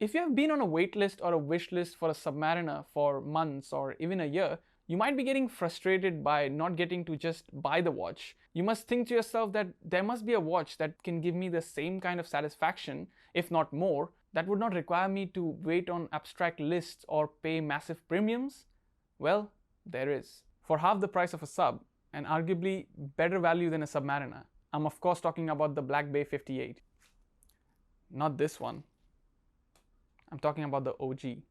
If you have been on a waitlist or a wish list for a Submariner for months or even a year, you might be getting frustrated by not getting to just buy the watch. You must think to yourself that there must be a watch that can give me the same kind of satisfaction, if not more, that would not require me to wait on abstract lists or pay massive premiums. Well, there is. For half the price of a sub, and arguably better value than a Submariner. I'm of course talking about the Black Bay 58. Not this one. I'm talking about the OG.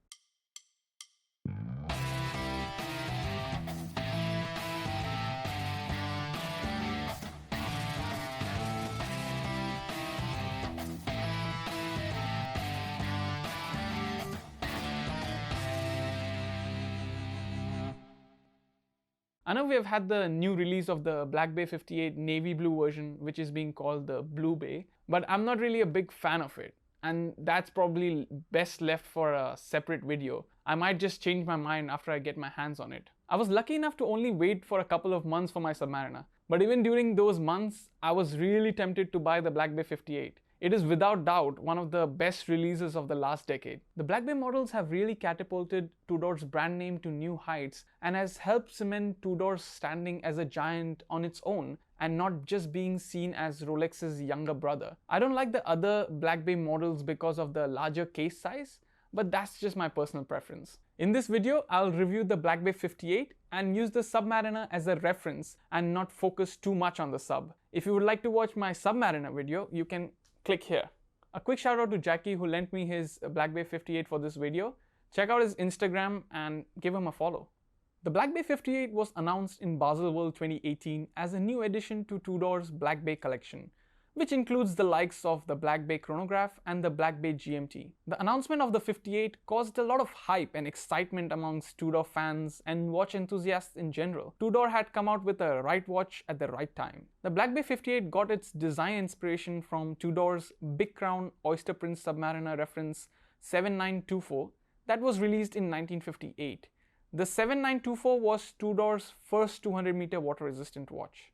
I know we have had the new release of the Black Bay 58 navy blue version, which is being called the Blue Bay, but I'm not really a big fan of it. And that's probably best left for a separate video. I might just change my mind after I get my hands on it. I was lucky enough to only wait for a couple of months for my Submariner, but even during those months, I was really tempted to buy the Black Bay 58. It is without doubt one of the best releases of the last decade. The Black Bay models have really catapulted Tudor's brand name to new heights and has helped cement Tudor's standing as a giant on its own and not just being seen as Rolex's younger brother. I don't like the other Black Bay models because of the larger case size, but that's just my personal preference. In this video, I'll review the Black Bay 58 and use the Submariner as a reference and not focus too much on the sub. If you would like to watch my Submariner video, you can click here. A quick shout out to Jackie who lent me his Black Bay 58 for this video. Check out his Instagram and give him a follow. The Black Bay 58 was announced in Baselworld 2018 as a new addition to Tudor's Black Bay collection, which includes the likes of the Black Bay chronograph and the Black Bay GMT. The announcement of the 58 caused a lot of hype and excitement amongst Tudor fans and watch enthusiasts in general. Tudor had come out with the right watch at the right time. The Black Bay 58 got its design inspiration from Tudor's Big Crown Oyster Prince Submariner reference 7924 that was released in 1958. The 7924 was Tudor's first 200-meter water-resistant watch.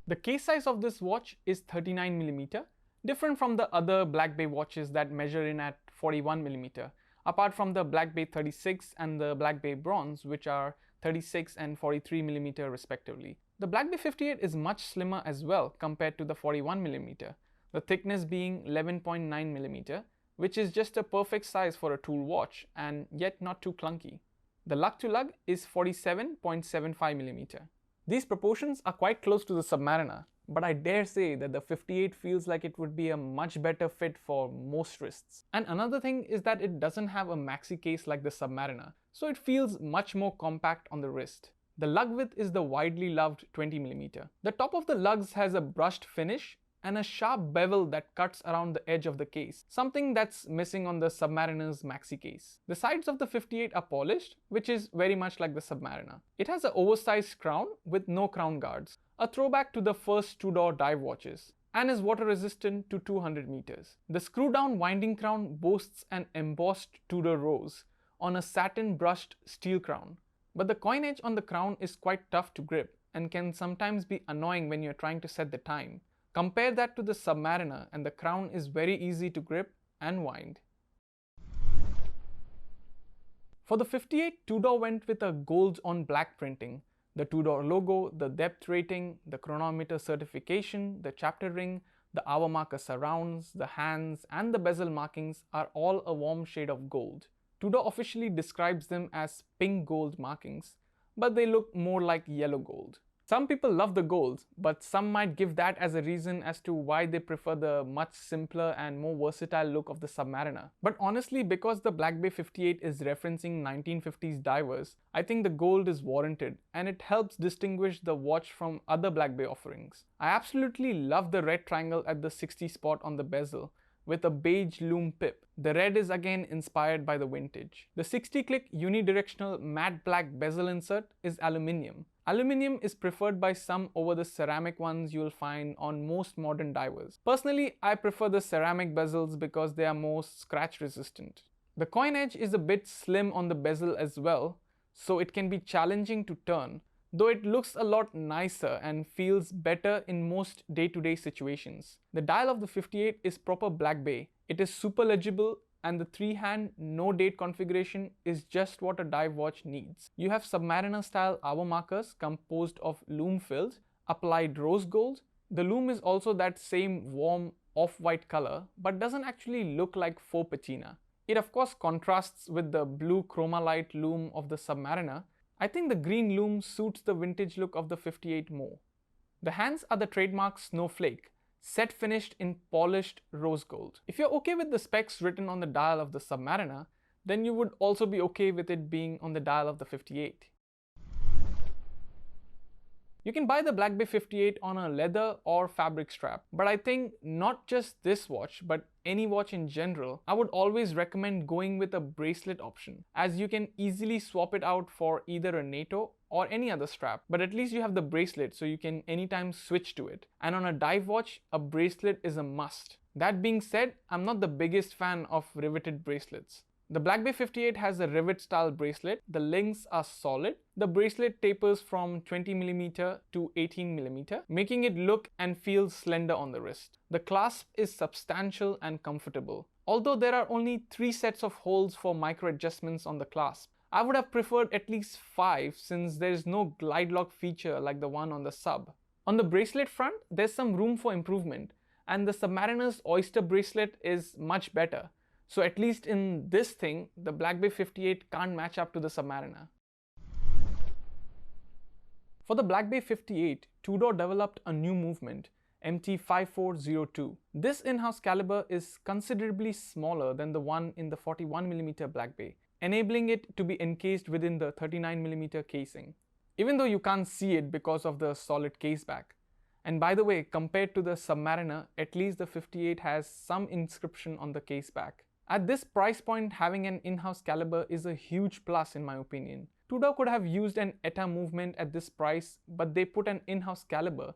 The case size of this watch is 39mm, different from the other Black Bay watches that measure in at 41mm, apart from the Black Bay 36 and the Black Bay Bronze, which are 36 and 43mm respectively. The Black Bay 58 is much slimmer as well compared to the 41mm, the thickness being 11.9mm, which is just a perfect size for a tool watch and yet not too clunky. The lug to lug is 47.75mm. These proportions are quite close to the Submariner, but I dare say that the 58 feels like it would be a much better fit for most wrists. And another thing is that it doesn't have a maxi case like the Submariner, so it feels much more compact on the wrist. The lug width is the widely loved 20mm. The top of the lugs has a brushed finish and a sharp bevel that cuts around the edge of the case, something that's missing on the Submariner's maxi case. The sides of the 58 are polished, which is very much like the Submariner. It has an oversized crown with no crown guards, a throwback to the first Tudor dive watches, and is water resistant to 200 meters. The screw down winding crown boasts an embossed Tudor rose on a satin brushed steel crown, but the coin edge on the crown is quite tough to grip and can sometimes be annoying when you're trying to set the time. Compare that to the Submariner and the crown is very easy to grip and wind. For the 58, Tudor went with a gold on black printing. The Tudor logo, the depth rating, the chronometer certification, the chapter ring, the hour marker surrounds, the hands and the bezel markings are all a warm shade of gold. Tudor officially describes them as pink gold markings, but they look more like yellow gold. Some people love the gold, but some might give that as a reason as to why they prefer the much simpler and more versatile look of the Submariner. But honestly, because the Black Bay 58 is referencing 1950s divers, I think the gold is warranted and it helps distinguish the watch from other Black Bay offerings. I absolutely love the red triangle at the 60 spot on the bezel with a beige lume pip. The red is again inspired by the vintage. The 60-click unidirectional matte black bezel insert is aluminium. Aluminium is preferred by some over the ceramic ones you'll find on most modern divers. Personally, I prefer the ceramic bezels because they are more scratch resistant. The coin edge is a bit slim on the bezel as well, so it can be challenging to turn, though it looks a lot nicer and feels better in most day-to-day situations. The dial of the 58 is proper Black Bay. It is super legible, and the 3-hand no date configuration is just what a dive watch needs. You have Submariner style hour markers composed of lume fills applied rose gold. The lume is also that same warm off-white color but doesn't actually look like faux patina. It of course contrasts with the blue chromalight lume of the Submariner. I think the green lume suits the vintage look of the 58 more. The hands are the trademark snowflake, set finished in polished rose gold. If you're okay with the specs written on the dial of the Submariner, then you would also be okay with it being on the dial of the 58. You can buy the Black Bay 58 on a leather or fabric strap, but I think not just this watch, but any watch in general, I would always recommend going with a bracelet option, as you can easily swap it out for either a NATO or any other strap, but at least you have the bracelet so you can anytime switch to it. And on a dive watch, a bracelet is a must. That being said, I'm not the biggest fan of riveted bracelets. The Black Bay 58 has a rivet style bracelet. The links are solid. The bracelet tapers from 20mm to 18mm, making it look and feel slender on the wrist. The clasp is substantial and comfortable. Although there are only 3 sets of holes for micro adjustments on the clasp, I would have preferred at least 5 since there is no glide lock feature like the one on the Sub. On the bracelet front, there's some room for improvement, and the Submariner's Oyster bracelet is much better. So at least in this thing, the Black Bay 58 can't match up to the Submariner. For the Black Bay 58, Tudor developed a new movement, MT5402. This in-house caliber is considerably smaller than the one in the 41mm Black Bay, enabling it to be encased within the 39mm casing, even though you can't see it because of the solid case back. And by the way, compared to the Submariner, at least the 58 has some inscription on the case back. At this price point, having an in-house caliber is a huge plus in my opinion. Tudor could have used an ETA movement at this price, but they put an in-house caliber,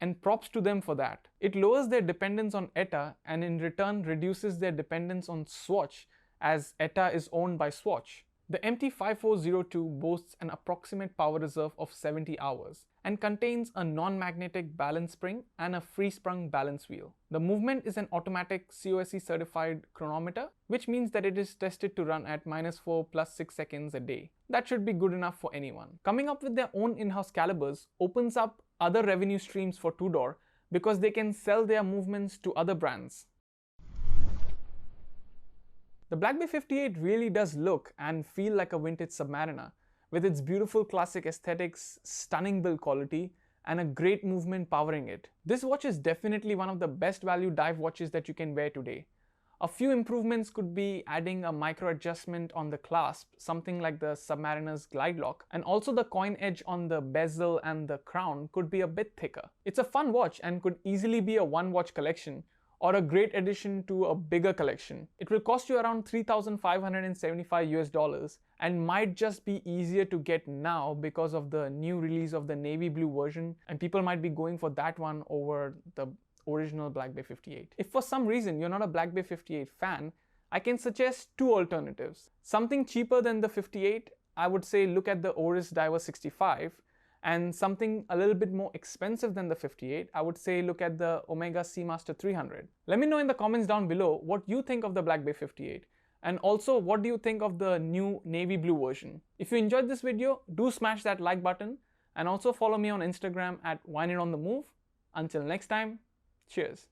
and props to them for that. It lowers their dependence on ETA and in return reduces their dependence on Swatch, as ETA is owned by Swatch. The MT5402 boasts an approximate power reserve of 70 hours and contains a non-magnetic balance spring and a free-sprung balance wheel. The movement is an automatic COSC certified chronometer, which means that it is tested to run at -4 + 6 seconds a day. That should be good enough for anyone. Coming up with their own in-house calibers opens up other revenue streams for Tudor because they can sell their movements to other brands. The Black Bay 58 really does look and feel like a vintage Submariner, with its beautiful classic aesthetics, stunning build quality, and a great movement powering it. This watch is definitely one of the best value dive watches that you can wear today. A few improvements could be adding a micro adjustment on the clasp, something like the Submariner's glide lock, and also the coin edge on the bezel and the crown could be a bit thicker. It's a fun watch and could easily be a one watch collection, or a great addition to a bigger collection. It will cost you around $3,575 US and might just be easier to get now because of the new release of the navy blue version, and people might be going for that one over the original Black Bay 58. If for some reason you're not a Black Bay 58 fan, I can suggest 2 alternatives. Something cheaper than the 58, I would say look at the Oris Diver 65, and something a little bit more expensive than the 58, I would say look at the Omega Seamaster 300. Let me know in the comments down below what you think of the Black Bay 58, and also what do you think of the new navy blue version. If you enjoyed this video, do smash that like button, and also follow me on Instagram at WineItOnTheMove. Until next time, cheers.